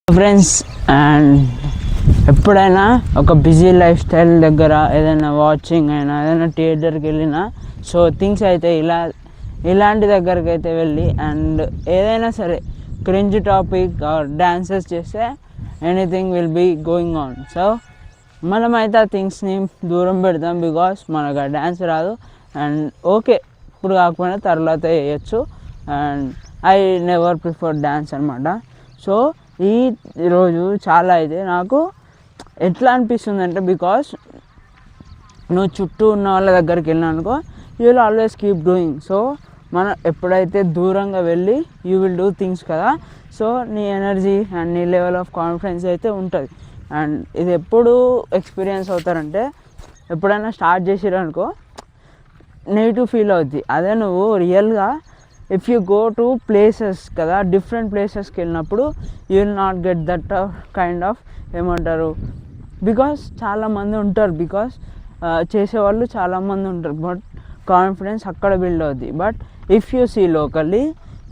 Friends and ఎప్పుడైనా ఒక busy life style దగ్గర ఏదైనా వాచింగ్ అయినా ఏదైనా థియేటర్కి వెళ్ళినా సో థింగ్స్ అయితే ఇలాంటి దగ్గరికి అయితే వెళ్ళి అండ్ ఏదైనా సరే క్రింజ్ టాపిక్ ఆర్ డాన్సెస్ చేస్తే anything will be going on. So మనమైతే ఆ థింగ్స్ని దూరం పెడతాం బికాస్ మనకు ఆ డ్యాన్స్ రాదు అండ్ ఓకే ఇప్పుడు కాకపోయినా తర్వాత వేయచ్చు and I never prefer dance అనమాట. సో ఈరోజు చాలా అయితే నాకు ఎట్లా అనిపిస్తుంది అంటే బికాస్ నువ్వు చుట్టూ ఉన్న వాళ్ళ దగ్గరికి వెళ్ళినా అనుకో you will always keep doing. So మనం ఎప్పుడైతే దూరంగా వెళ్ళి యూ విల్ డూ థింగ్స్ కదా, సో నీ ఎనర్జీ అండ్ నీ లెవెల్ ఆఫ్ కాన్ఫిడెన్స్ అయితే ఉంటుంది. అండ్ ఇది ఎప్పుడు ఎక్స్పీరియన్స్ అవుతారంటే ఎప్పుడైనా స్టార్ట్ చేసిరనుకో నెగిటివ్ ఫీల్ అవుద్ది. అదే నువ్వు రియల్గా if you go to places కదా, డిఫరెంట్ ప్లేసెస్కి వెళ్ళినప్పుడు you will not get that kind of ఏమంటారు బికాస్ చాలామంది ఉంటారు, బికాస్ చేసేవాళ్ళు చాలామంది ఉంటారు బట్ కాన్ఫిడెన్స్ అక్కడ బిల్డ్ అవుద్ది. But if you see locally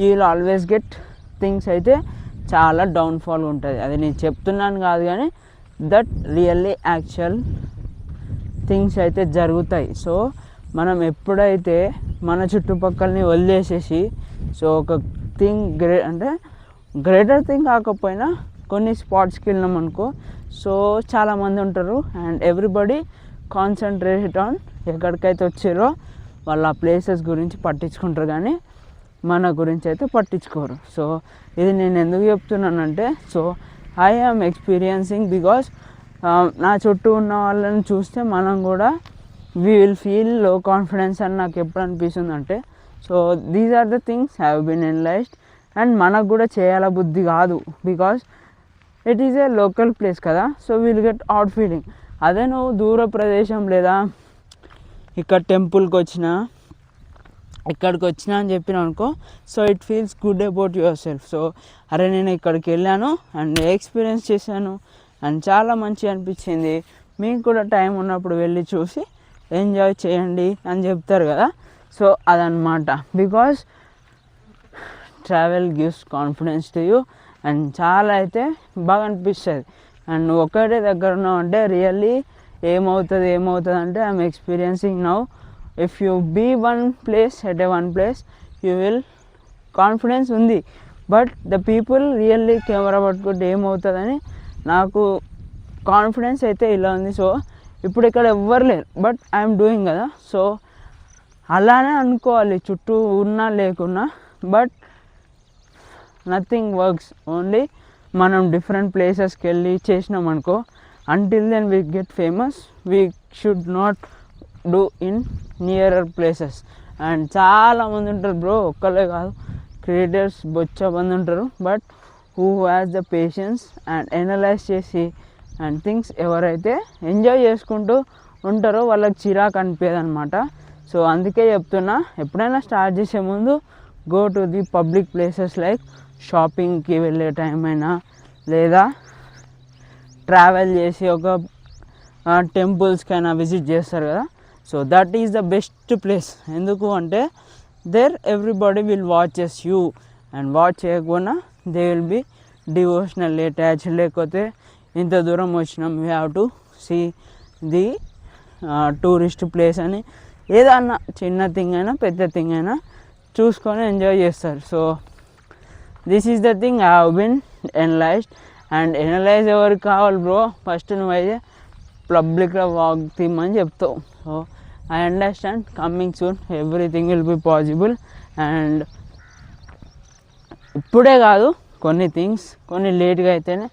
you will always get things అయితే చాలా డౌన్ఫాల్ ఉంటుంది. అది నేను చెప్తున్నాను కాదు కానీ దట్ రియల్లీ యాక్చువల్ థింగ్స్ అయితే జరుగుతాయి. సో మనం ఎప్పుడైతే మన చుట్టుపక్కలని వదిలేసేసి సో ఒక థింగ్ అంటే గ్రేటర్ థింగ్ కాకపోయినా కొన్ని స్పాట్స్కి వెళ్ళినాం అనుకో సో చాలామంది ఉంటారు అండ్ ఎవ్రీబడి కాన్సన్ట్రేట్ ఆన్ ఎక్కడికైతే వచ్చారో వాళ్ళు ఆ ప్లేసెస్ గురించి పట్టించుకుంటారు కానీ మన గురించి అయితే పట్టించుకోరు. సో ఇది నేను ఎందుకు చెప్తున్నానంటే so I am experiencing because నా చుట్టూ ఉన్న వాళ్ళని చూస్తే మనం కూడా we will feel low confidence అని నాకు ఎప్పుడు అనిపిస్తుంది అంటే so these are the things have been analysed and మనకు కూడా చేయాల బుద్ధి కాదు because it is a local place కదా, so will get out feeling. అదే నువ్వు దూర ప్రదేశం లేదా ఇక్కడ టెంపుల్కి వచ్చినా ఇక్కడికి వచ్చినా అని చెప్పిన అనుకో so it feels good about your self. So అరే నేను ఇక్కడికి వెళ్ళాను అండ్ ఎక్స్పీరియన్స్ చేశాను అండ్ చాలా మంచిగా అనిపించింది, మీకు కూడా టైం ఉన్నప్పుడు వెళ్ళి చూసి ఎంజాయ్ చేయండి అని చెప్తారు కదా. సో అదనమాట because travel gives confidence to you and చాలా అయితే బాగా అనిపిస్తుంది. అండ్ నువ్వు ఒక్కటే దగ్గర ఉన్నావు అంటే రియల్లీ ఏమవుతుంది అంటే I'm experiencing now if you be one place at a one place you will confidence ఉంది but the people really camera పట్టుకుంటే ఏమవుతుందని నాకు కాన్ఫిడెన్స్ అయితే ఇలా ఉంది. సో ఇప్పుడు ఇక్కడ ఎవ్వరు లేరు బట్ ఐఎమ్ డూయింగ్ కదా, సో అలానే అనుకోవాలి చుట్టూ ఉన్నా లేకున్నా. బట్ నథింగ్ వర్క్స్ ఓన్లీ మనం డిఫరెంట్ ప్లేసెస్కి వెళ్ళి చేసినాం అనుకో until then we get famous we should not do in nearer places. And చాలామంది ఉంటారు బ్రో, ఒక్కళ్ళే కాదు, క్రియేటర్స్ బొచ్చా మంది ఉంటారు but who has the patience and analyze చేసి అండ్ థింగ్స్ ఎవరైతే ఎంజాయ్ చేసుకుంటూ ఉంటారో వాళ్ళకి చిరాకు అనిపించదు అనమాట. సో అందుకే చెప్తున్నా ఎప్పుడైనా స్టార్ట్ చేసే ముందు go to the public places like షాపింగ్కి వెళ్ళే టైం అయినా లేదా ట్రావెల్ చేసి ఒక టెంపుల్స్కైనా విజిట్ చేస్తారు కదా, so that is the best place. ఎందుకు అంటే there everybody will watches you and watch చేయకుండా they will be devotional attach, లేకపోతే ఇంత దూరం వచ్చినాం we have to see the tourist place అని ఏదన్నా చిన్న థింగ్ అయినా పెద్ద థింగ్ అయినా చూసుకొని ఎంజాయ్ చేస్తారు. So this is the thing I have been analysed. And analyze ఎవరికి కావాలి బ్రో, ఫస్ట్ నువ్వైతే పబ్లిక్లో వాక్ తీయమని చెప్తావు. So I understand, coming soon everything will be possible. And ఇప్పుడే కాదు కొన్ని థింగ్స్ కొన్ని లేట్గా అయితేనే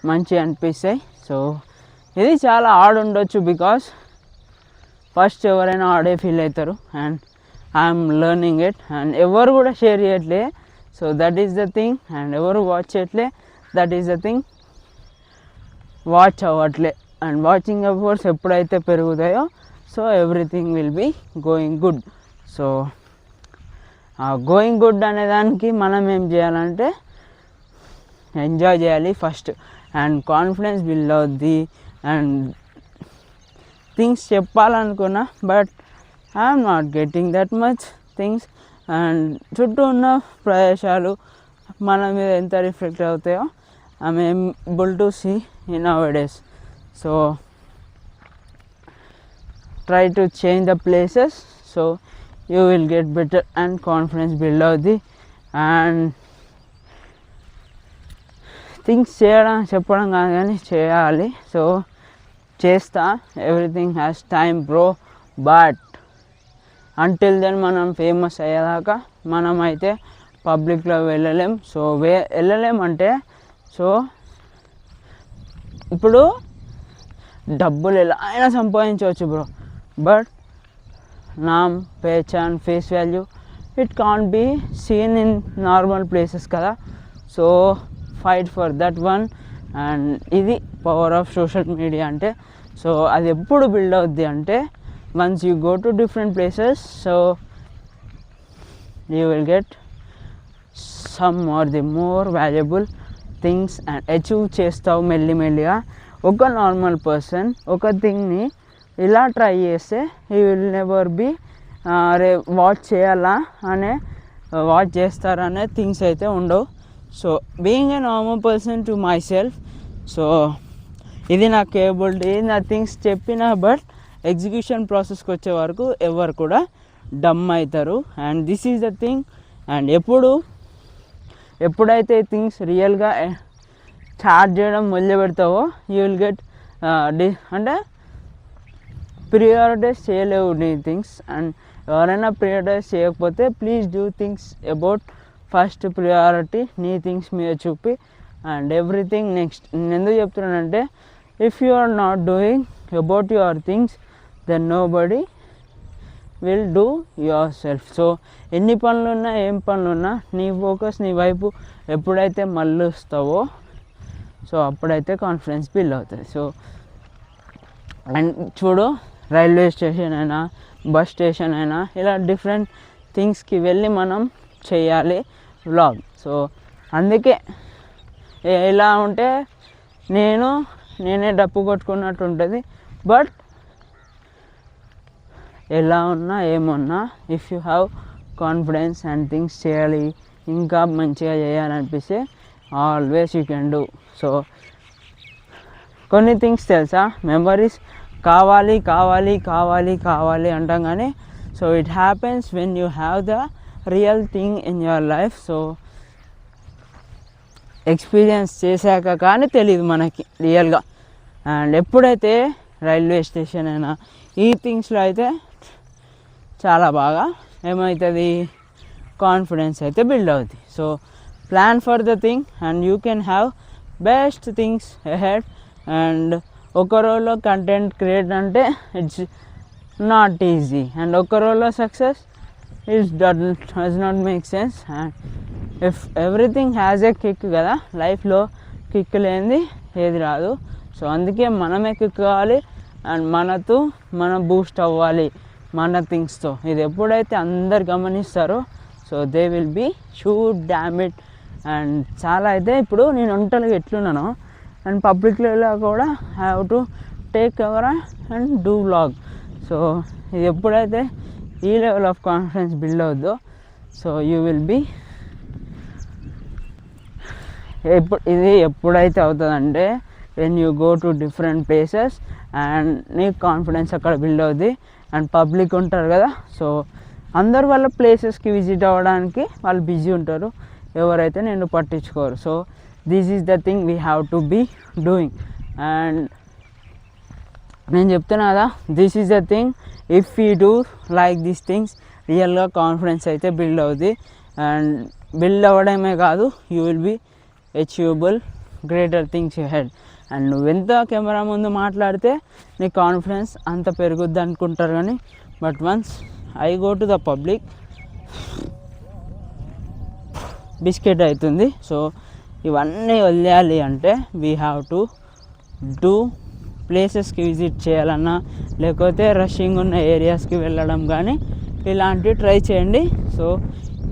మంచిగా అనిపిస్తాయి. సో ఇది చాలా హార్డ్ ఉండొచ్చు బికాస్ ఫస్ట్ ఎవరైనా హార్డే ఫీల్ అవుతారు and I'm learning it. And ఎవరు కూడా షేర్ చేయట్లే, so that is the thing. And ఎవరు వాచ్ చేయట్లే, that is the thing. Watch అవ్వట్లే అండ్ వాచింగ్ అవర్స్ ఎప్పుడైతే పెరుగుతాయో so everything will be going good. So ఆ గోయింగ్ గుడ్ అనే దానికి మనం ఏం చేయాలంటే ఎంజాయ్ చేయాలి ఫస్ట్ అండ్ కాన్ఫిడెన్స్ బిల్డ్ అవుద్ది. అండ్ థింగ్స్ చెప్పాలనుకున్నా but I'm not getting that much things. And చుట్టూ ఉన్న ప్రదేశాలు మన మీద ఎంత రిఫ్లెక్ట్ అవుతాయో I'm able to see nowadays. So try to change the places, so you will get better and confidence build అవుద్ది. అండ్ థింగ్స్ చెప్పడం కాదు కానీ చేయాలి. సో చేస్తా, everything has time bro. But until then మనం ఫేమస్ అయ్యేదాకా మనం అయితే పబ్లిక్లో వెళ్ళలేం. సో వెళ్ళలేమంటే, సో ఇప్పుడు డబ్బులు ఎలా అయినా సంపాదించవచ్చు బ్రో, బట్ నామ్, పేచాన్, face value it can't be seen in normal places కదా. So fight for that one. And ఇది పవర్ ఆఫ్ సోషల్ మీడియా అంటే. సో అది ఎప్పుడు బిల్డ్ అవుద్ది అంటే, once you go to different places, so you will get some are the more valuable things and achieve చేస్తావు మెల్లిమెల్లిగా. ఒక నార్మల్ పర్సన్ ఒక థింగ్ని ఇలా ట్రై చేస్తే హీ విల్ నెవర్ బీ అరే వాచ్ చేయాలా అనే వాచ్ చేస్తారనే థింగ్స్ అయితే ఉండవు. So being a normal person to my self, so ఇది నా కేపబిలిటీ, నా థింగ్స్ చెప్పిన, బట్ ఎగ్జిక్యూషన్ ప్రాసెస్కి వచ్చే వరకు ఎవరు కూడా డమ్ అవుతారు. And this is the thing. And ఎప్పుడైతే థింగ్స్ రియల్గా చార్జ్ చేయడం మొదలు పెడతావో యూ విల్ గెట్ అంటే ప్రియారిటైజ్ చేయలేవు నీ థింగ్స్. అండ్ ఎవరైనా ప్రియారిటైజ్ చేయకపోతే please do things about first priority నీ థింగ్స్ మీద చూపి అండ్ ఎవ్రీథింగ్ నెక్స్ట్. నేను ఎందుకు చెప్తున్నానంటే, if you are not doing about your things then nobody will do yourself. So ఎన్ని పనులున్నా ఏం పనులున్నా నీ ఫోకస్ నీ వైపు ఎప్పుడైతే మళ్ళొస్తావో సో అప్పుడైతే కాన్ఫిడెన్స్ బిల్డ్ అవుతుంది. సో అండ్ చూడు, రైల్వే స్టేషన్ అయినా బస్ స్టేషన్ అయినా ఇలా డిఫరెంట్ థింగ్స్కి వెళ్ళి మనం చేయాలి వ్లాగ్. సో అందుకే ఎలా ఉంటే నేనే డప్పు కొట్టుకున్నట్టు ఉంటుంది. బట్ ఎలా ఉన్నా ఏమున్నా if you have confidence and things చేయాలి, ఇంకా మంచిగా చేయాలనిపిస్తే always you can do. So కొన్ని థింగ్స్ తెలుసా, మెమరీస్ కావాలి కావాలి కావాలి కావాలి అంటాం కానీ so it happens when you have the real thing in your life. So experience చేశాక కానీ తెలియదు మనకి రియల్గా. అండ్ ఎప్పుడైతే రైల్వే స్టేషన్ అయినా ఈ థింగ్స్లో అయితే చాలా బాగా ఏమవుతుంది, కాన్ఫిడెన్స్ అయితే బిల్డ్ అవుతుంది. So plan for the thing and you can have best things ahead. And ఒక రోజులో కంటెంట్ క్రియేట్ అంటే ఇట్స్ నాట్ ఈజీ. అండ్ ఒక రోజులో success does not make sense. And if everything has a kick కదా, లైఫ్లో kick లేనిది ఏది రాదు. సో అందుకే మనమే కిక్ కావాలి అండ్ మనం బూస్ట్ అవ్వాలి మన థింగ్స్తో. ఇది ఎప్పుడైతే అందరు గమనిస్తారో so they will be shoot damn it. And చాలా అయితే ఇప్పుడు నేను ఒంటరిగా ఎట్లున్నానో అండ్ పబ్లిక్లో కూడా have to take camera and do vlog. So ఇది ఎప్పుడైతే ఈ లెవెల్ ఆఫ్ కాన్ఫిడెన్స్ బిల్డ్ అవుద్దో సో యూ విల్ బీ ఇది ఎప్పుడైతే అవుతుందంటే when you go to different places and నీకు కాన్ఫిడెన్స్ అక్కడ బిల్డ్ అవుద్ది. అండ్ పబ్లిక్ ఉంటారు కదా, సో అందరు వాళ్ళ ప్లేసెస్కి విజిట్ అవ్వడానికి వాళ్ళు బిజీ ఉంటారు, ఎవరైతే నేను పట్టించుకోరు. So this is the thing we have to be doing. And నేను చెప్తున్నా కదా, this is the thing. If you do like these things రియల్గా కాన్ఫిడెన్స్ అయితే బిల్డ్ అవుతుంది. అండ్ బిల్డ్ అవ్వడమే కాదు, you will be achievable greater things you head. And నువ్వెంత camera ముందు మాట్లాడితే నీ కాన్ఫిడెన్స్ అంత పెరుగుద్ది అనుకుంటారు కానీ, but once I go to the public biscuit అవుతుంది. సో ఇవన్నీ వదిలేయాలి అంటే వీ హ్యావ్ టు డూ ప్లేసెస్కి విజిట్ చేయాలన్నా లేకపోతే రషింగ్ ఉన్న ఏరియాస్కి వెళ్ళడం కానీ ఇలాంటివి ట్రై చేయండి. So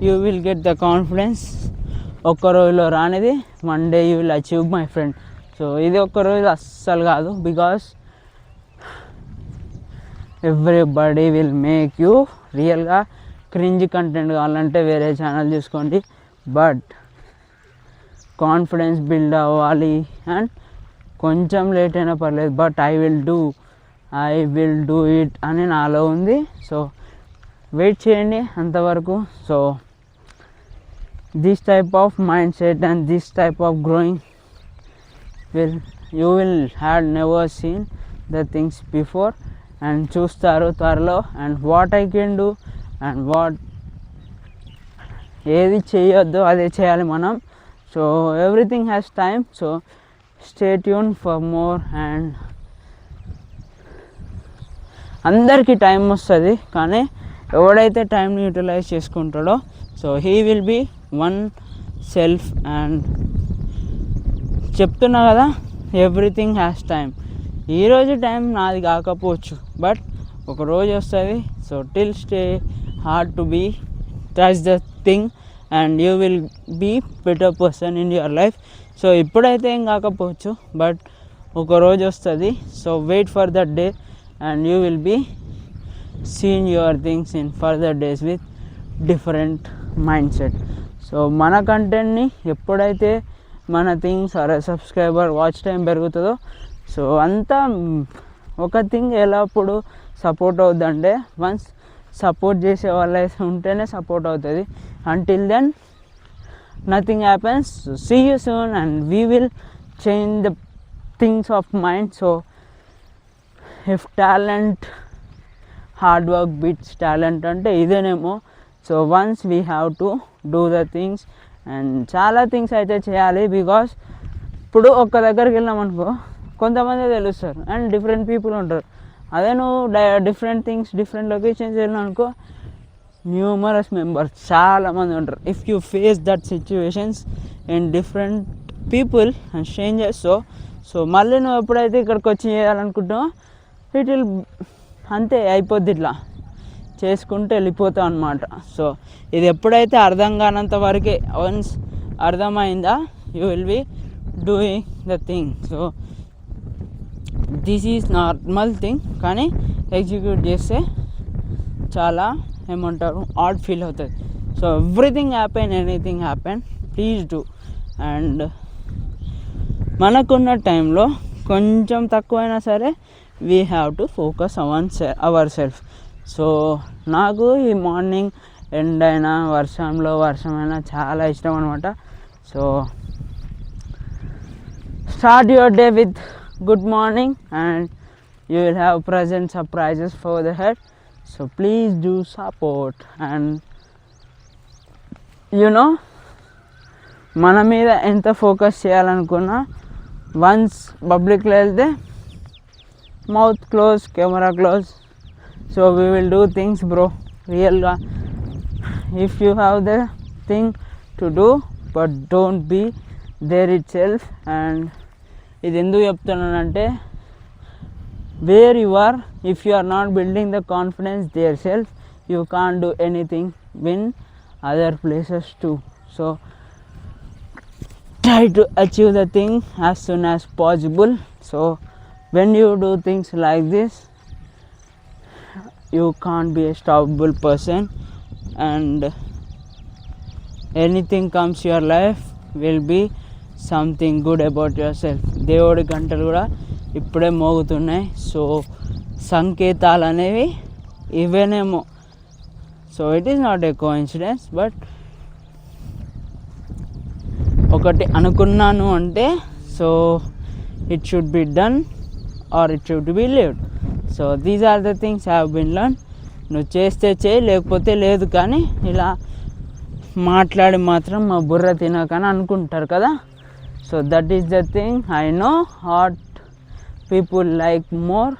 you will get the confidence. ఒక్క రోజులో రానిది one day you will achieve my friend. So ఇది ఒక్క రోజు అస్సలు కాదు, because everybody will make you. రియల్గా క్రింజ్ కంటెంట్ కావాలంటే వేరే ఛానల్ చూసుకోండి, బట్ కాన్ఫిడెన్స్ బిల్డ్ అవ్వాలి. అండ్ కొంచెం లేట్ అయినా పర్లేదు, but I will do it అని నాలో ఉంది. సో వెయిట్ చేయండి అంతవరకు. So this type of mindset and this type of growing you will have never seen the things before and చూస్తారు త్వరలో. And what I can do and what ఏది చేయొద్దు అదే చేయాలి మనం. So everything has time. So stay tune for more. And అందరికీ time వస్తుంది, కానీ ఎవడైతే టైంని యూటిలైజ్ చేసుకుంటాడో so he will be one self. And చెప్తున్నా కదా, ఎవ్రీథింగ్ హ్యాస్ టైం. ఈరోజు టైం నాది కాకపోవచ్చు, బట్ ఒక రోజు వస్తుంది. So till stay hard to be that's the thing and you will be better person in your life. So ఇప్పుడైతే ఏం కాకపోవచ్చు, బట్ ఒక రోజు వస్తుంది. So wait for that day and you will be seen your things in further days with different mindset. So మన కంటెంట్ని ఎప్పుడైతే మన థింగ్స్ సబ్స్క్రైబర్ వాచ్ టైం పెరుగుతుందో సో అంతా ఒక థింగ్ ఎల్లప్పుడు సపోర్ట్ అవుతుందంటే వన్స్ సపోర్ట్ చేసే వాళ్ళు ఉంటేనే సపోర్ట్ అవుతుంది. Until then nothing happens. See you soon and we will change the things of mind. So if talent hard work beats talent అంటే ఇదేనేమో. So once we have to do the things and చాలా things అయితే చేయాలి. Because ఇప్పుడు ఒక్క దగ్గరికి వెళ్ళాం అనుకో, కొంతమంది తెలుస్తారు అండ్ డిఫరెంట్ పీపుల్ ఉంటారు. అదే నువ్వు డిఫరెంట్ థింగ్స్ డిఫరెంట్ లొకేషన్స్ వెళ్ళినా అనుకో, న్యూమరస్ మెంబర్స్ చాలామంది ఉంటారు. If you face that situations and different people and strangers, so మళ్ళీ నువ్వు ఎప్పుడైతే ఇక్కడికి వచ్చి చేయాలనుకుంటావో ఇట్ విల్ అంతే అయిపోద్ది, ఇట్లా చేసుకుంటూ వెళ్ళిపోతాం అనమాట. సో ఇది ఎప్పుడైతే అర్థం కానంత వరకే, వన్స్ అర్థమైందా you will be doing the thing. So this is normal thing, కానీ ఎగ్జిక్యూట్ చేస్తే చాలా ఏమంటారు ఆడ్ ఫీల్ అవుతుంది. So everything happen, anything happen, please do. And మనకున్న టైంలో కొంచెం తక్కువైనా సరే we have to focus ourself. So నాకు ఈ మార్నింగ్ ఎండ్ అయినా వర్షమైనా చాలా ఇష్టం అనమాట. So start your day with good morning and you will have present surprises for the head. So please do support. And you know మన మీద ఎంత ఫోకస్ చేయాలనుకున్నా వన్స్ పబ్లిక్లో వెళ్తే mouth close, camera close. So we will do things bro, real. If you have the thing to do, but don't be there itself. And ఇది ఎందుకు చెప్తున్నానంటే, where you are, if you are not building the confidence their self, you can't do anything win other places too. So try to achieve the thing as soon as possible. So when you do things like this, you can't be a stoppable person and anything comes your life will be something good about yourself. దేవుడి గంటలు కూడా ఇప్పుడే మోగుతున్నాయి. So సంకేతాలు అనేవి ఇవేనేమో. So it is not a coincidence, but ఒకటి అనుకున్నాను అంటే so it should be done or it should be lived. So these are the things have been learn. నువ్వు చేస్తే చేయి, లేకపోతే లేదు. కానీ ఇలా మాట్లాడి మాత్రం మా బుర్ర తినకని అనుకుంటారు కదా. So that is the thing. I know what people like more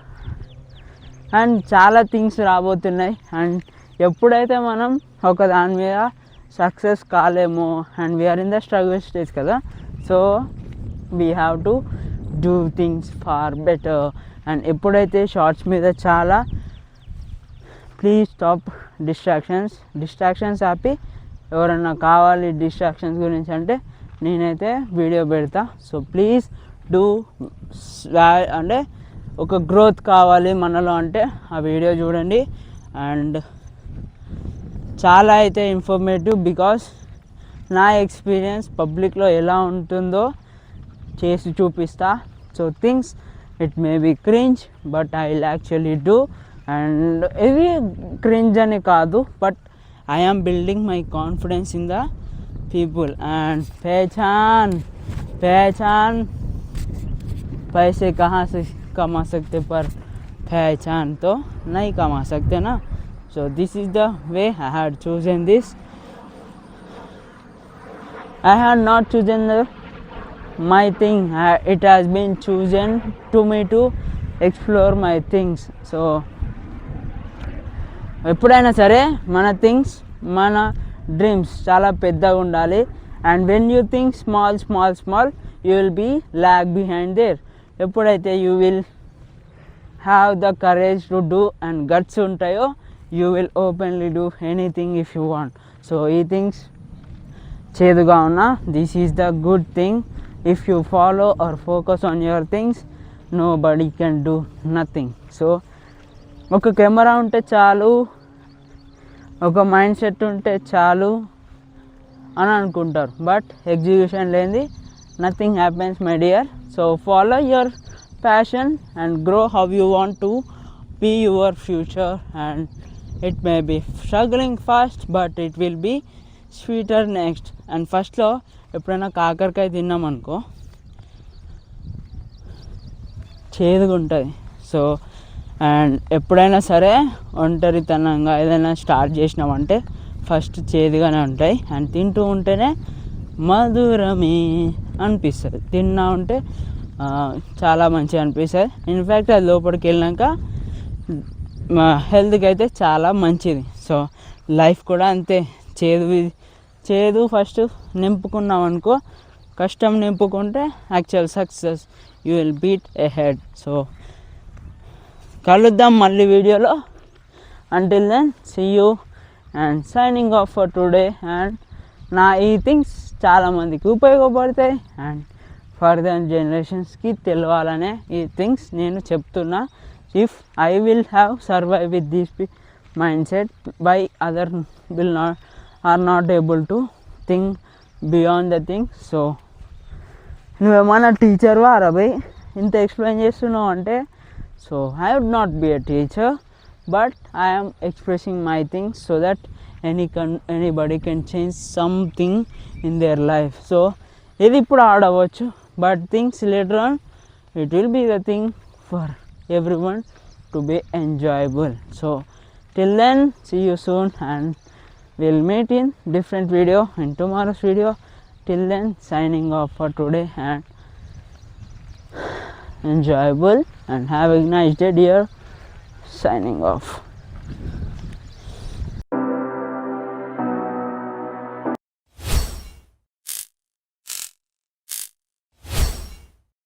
and చాలా థింగ్స్ రాబోతున్నాయి. అండ్ ఎప్పుడైతే మనం ఒక దాని మీద సక్సెస్ కాలేమో and we are in the struggle stage కదా, so we have to do things far better. And ఎప్పుడైతే షార్ట్స్ మీద చాలా ప్లీజ్ స్టాప్ డిస్ట్రాక్షన్స్ ఆపి, ఎవరన్నా కావాలి డిస్ట్రాక్షన్స్ గురించి అంటే నేనైతే వీడియో పెడతా. So please do. అంటే ఒక గ్రోత్ కావాలి మనలో అంటే ఆ వీడియో చూడండి. అండ్ చాలా అయితే ఇన్ఫర్మేటివ్, బికాస్ నా ఎక్స్పీరియన్స్ పబ్లిక్లో ఎలా ఉంటుందో చేసి చూపిస్తా. So things it may be cringe but I will actually do. And ఇది క్రింజ్ అని కాదు, but I am building my confidence in the people and पहचान पैसे कहाँ से कमा सकते पर पहचान तो नहीं कमा सकते ना. So this is the way I had chosen this. I had not chosen my thing. It has been chosen to me to explore my things. So ఎప్పుడైనా సరే మన థింగ్స్ మన డ్రీమ్స్ చాలా పెద్దగా ఉండాలి. And when you think small you will be lag behind there. ఎప్పుడైతే you will have the courage to do and guts ఉంటాయో you will openly do anything if you want. So ఈ things చేదుగా ఉన్నా this is the good thing. If you follow or focus on your things nobody can do nothing. So ఒక camera ఉంటే చాలు, ఒక mindset ఉంటే చాలు అని అనుకుంటారు, బట్ ఎగ్జిక్యూషన్ లేనిది nothing happens my dear. So follow your passion and grow how you want to be your future. And it may be struggling fast but it will be sweeter next. And ఫస్ట్లో ఎప్పుడైనా కాకరకాయ తిన్నామనుకో చేదుగా ఉంటుంది. So and ఎప్పుడైనా సరే ఒంటరితనంగా ఏదైనా start చేసినామంటే first చేదుగానే ఉంటాయి. అండ్ తింటూ ఉంటేనే మధురమే అనిపిస్తుంది. తిన్నా ఉంటే చాలా మంచిగా అనిపిస్తుంది. ఇన్ఫ్యాక్ట్ అది లోపలికి వెళ్ళాక హెల్త్కి అయితే చాలా మంచిది. సో లైఫ్ కూడా అంతే. చేదు ఫస్ట్ నింపుకున్నాం అనుకో, కష్టం నింపుకుంటే actual success you will beat ahead. So కలుద్దాం మళ్ళీ వీడియోలో. Until then see you and signing off for today. And నా ఈ థింగ్స్ చాలామందికి ఉపయోగపడతాయి అండ్ ఫర్దర్ జనరేషన్స్కి తెలవాలనే ఈ థింగ్స్ నేను చెప్తున్నా. If I will have survive with this mind set by other will not able to think beyond the thing. So నువ్వేమన్నా టీచర్వా రబై ఇంత explain చేస్తున్నావు అంటే, so I would not be a teacher, but I am expressing my things so that anybody can change something in their life. So ఇది ఇప్పుడు ఆడవచ్చు, but things later on it will be the thing for everyone to be enjoyable. So till then, see you soon and we'll meet in different video in tomorrow's video. Till then, signing off for today and enjoyable and have a nice day dear. Signing off.